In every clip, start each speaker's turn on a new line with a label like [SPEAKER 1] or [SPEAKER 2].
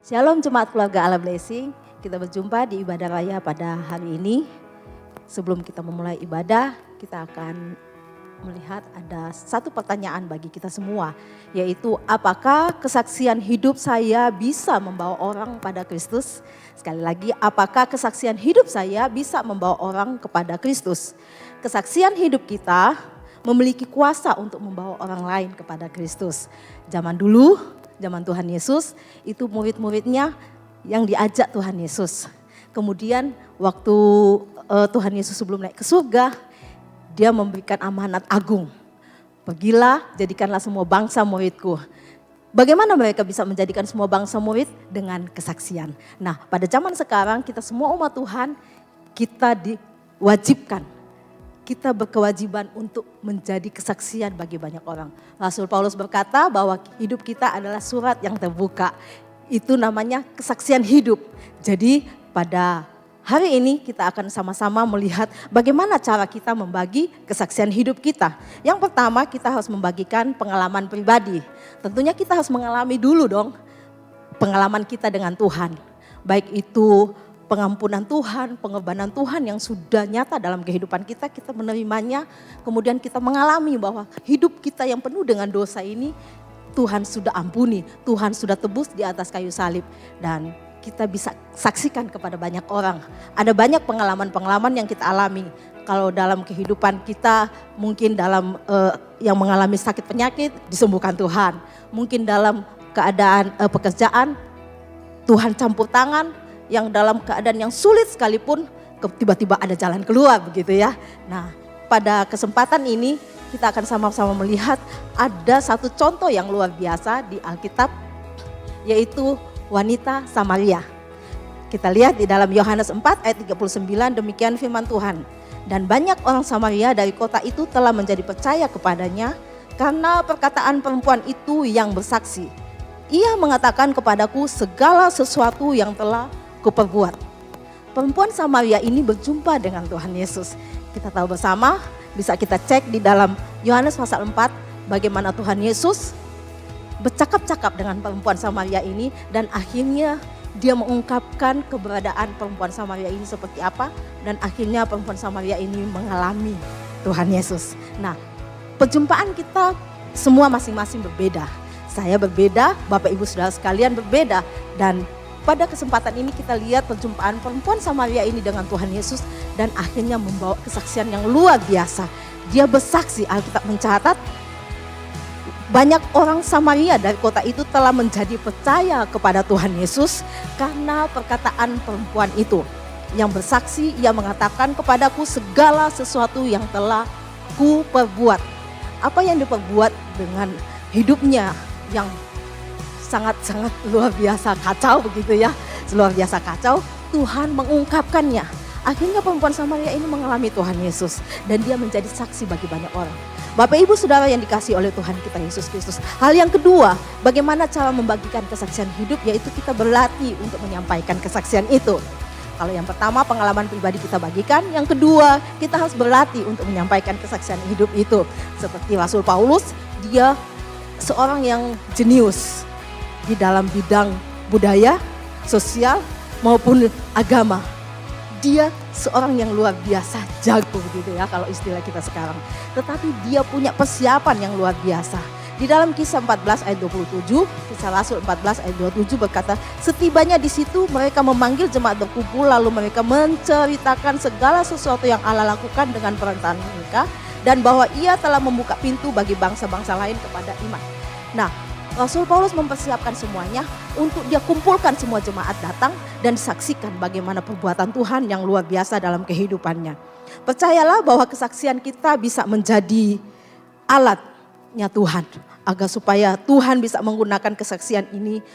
[SPEAKER 1] Shalom Jemaat Keluarga Allah Blessing, kita berjumpa di ibadah raya pada hari ini. Sebelum kita memulai ibadah, kita akan melihat ada satu pertanyaan bagi kita semua, yaitu apakah kesaksian hidup saya bisa membawa orang pada Kristus? Sekali lagi, apakah kesaksian hidup saya bisa membawa orang kepada Kristus? Kesaksian hidup kita memiliki kuasa untuk membawa orang lain kepada Kristus. Zaman dulu, zaman Tuhan Yesus, itu murid-muridnya yang diajak Tuhan Yesus. Kemudian waktu Tuhan Yesus sebelum naik ke surga, dia memberikan amanat agung. Pergilah, jadikanlah semua bangsa muridku. Bagaimana mereka bisa menjadikan semua bangsa murid? Dengan kesaksian. Nah, pada zaman sekarang kita semua umat Tuhan, kita diwajibkan. Kita berkewajiban untuk menjadi kesaksian bagi banyak orang. Rasul Paulus berkata bahwa hidup kita adalah surat yang terbuka. Itu namanya kesaksian hidup. Jadi pada hari ini kita akan sama-sama melihat bagaimana cara kita membagi kesaksian hidup kita. Yang pertama, kita harus membagikan pengalaman pribadi. Tentunya kita harus mengalami dulu dong pengalaman kita dengan Tuhan. Baik itu pengampunan Tuhan, pengorbanan Tuhan yang sudah nyata dalam kehidupan kita, kita menerimanya. Kemudian kita mengalami bahwa hidup kita yang penuh dengan dosa ini Tuhan sudah ampuni, Tuhan sudah tebus di atas kayu salib. Dan kita bisa saksikan kepada banyak orang. Ada banyak pengalaman-pengalaman yang kita alami. Kalau dalam kehidupan kita mungkin dalam yang mengalami sakit penyakit disembuhkan Tuhan. Mungkin dalam keadaan pekerjaan Tuhan campur tangan. Yang dalam keadaan yang sulit sekalipun tiba-tiba ada jalan keluar begitu ya. Nah, pada kesempatan ini kita akan sama-sama melihat ada satu contoh yang luar biasa di Alkitab, yaitu wanita Samaria. Kita lihat di dalam Yohanes 4 ayat 39, demikian firman Tuhan. Dan banyak orang Samaria dari kota itu telah menjadi percaya kepadanya karena perkataan perempuan itu yang bersaksi. Ia mengatakan kepadaku segala sesuatu yang telah kuperbuat. Perempuan Samaria ini berjumpa dengan Tuhan Yesus. Kita tahu bersama, bisa kita cek di dalam Yohanes pasal 4 bagaimana Tuhan Yesus bercakap-cakap dengan perempuan Samaria ini dan akhirnya dia mengungkapkan keberadaan perempuan Samaria ini seperti apa dan akhirnya perempuan Samaria ini mengalami Tuhan Yesus. Nah, perjumpaan kita semua masing-masing berbeda. Saya berbeda, Bapak Ibu Saudara sekalian berbeda, dan pada kesempatan ini kita lihat perjumpaan perempuan Samaria ini dengan Tuhan Yesus dan akhirnya membawa kesaksian yang luar biasa. Dia bersaksi, Alkitab mencatat banyak orang Samaria dari kota itu telah menjadi percaya kepada Tuhan Yesus karena perkataan perempuan itu. Yang bersaksi, ia mengatakan kepadaku segala sesuatu yang telah ku perbuat. Apa yang diperbuat dengan hidupnya yang sangat-sangat luar biasa kacau begitu ya. Luar biasa kacau, Tuhan mengungkapkannya. Akhirnya perempuan Samaria ini mengalami Tuhan Yesus dan dia menjadi saksi bagi banyak orang. Bapak Ibu Saudara yang dikasihi oleh Tuhan kita Yesus Kristus. Hal yang kedua, bagaimana cara membagikan kesaksian hidup, yaitu kita berlatih untuk menyampaikan kesaksian itu. Kalau yang pertama pengalaman pribadi kita bagikan, yang kedua kita harus berlatih untuk menyampaikan kesaksian hidup itu. Seperti Rasul Paulus, dia seorang yang jenius di dalam bidang budaya, sosial maupun agama. Dia seorang yang luar biasa jago gitu ya kalau istilah kita sekarang. Tetapi dia punya persiapan yang luar biasa. Di dalam Kisah 14 ayat 27, Kisah Rasul 14 ayat 27 berkata, setibanya di situ mereka memanggil jemaat berkumpul lalu mereka menceritakan segala sesuatu yang Allah lakukan dengan perintahan mereka dan bahwa ia telah membuka pintu bagi bangsa-bangsa lain kepada iman. Nah, Rasul Paulus mempersiapkan semuanya untuk dia kumpulkan semua jemaat datang dan saksikan bagaimana perbuatan Tuhan yang luar biasa dalam kehidupannya. Percayalah bahwa kesaksian kita bisa menjadi alatnya Tuhan agar supaya Tuhan bisa menggunakan kesaksian ini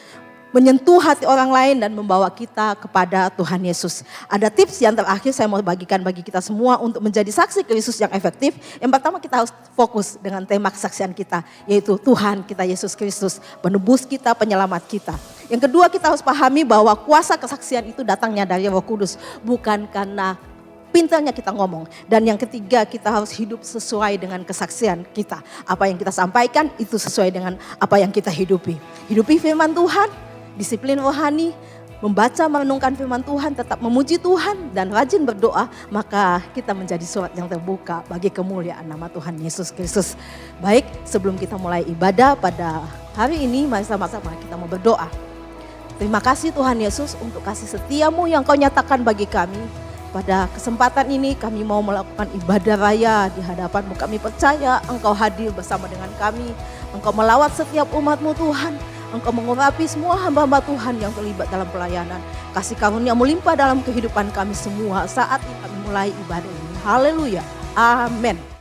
[SPEAKER 1] menyentuh hati orang lain dan membawa kita kepada Tuhan Yesus. Ada tips yang terakhir saya mau bagikan bagi kita semua untuk menjadi saksi Kristus yang efektif. Yang pertama kita harus fokus dengan tema kesaksian kita, yaitu Tuhan kita Yesus Kristus, penebus kita, penyelamat kita. Yang kedua kita harus pahami bahwa kuasa kesaksian itu datangnya dari Roh Kudus, bukan karena pintarnya kita ngomong. Dan yang ketiga kita harus hidup sesuai dengan kesaksian kita. Apa yang kita sampaikan itu sesuai dengan apa yang kita hidupi. Hidupi firman Tuhan, disiplin rohani, membaca merenungkan firman Tuhan, tetap memuji Tuhan dan rajin berdoa, maka kita menjadi surat yang terbuka bagi kemuliaan nama Tuhan Yesus Kristus. Baik, sebelum kita mulai ibadah pada hari ini, mari sama-sama kita mau berdoa. Terima kasih Tuhan Yesus untuk kasih setiamu yang kau nyatakan bagi kami. Pada kesempatan ini kami mau melakukan ibadah raya di hadapan-Mu. Kami percaya Engkau hadir bersama dengan kami. Engkau melawat setiap umat-Mu Tuhan. Engkau mengurapi semua hamba-hamba Tuhan yang terlibat dalam pelayanan. Kasih karunia melimpah dalam kehidupan kami semua saat kami mulai ibadah ini. Haleluya. Amin.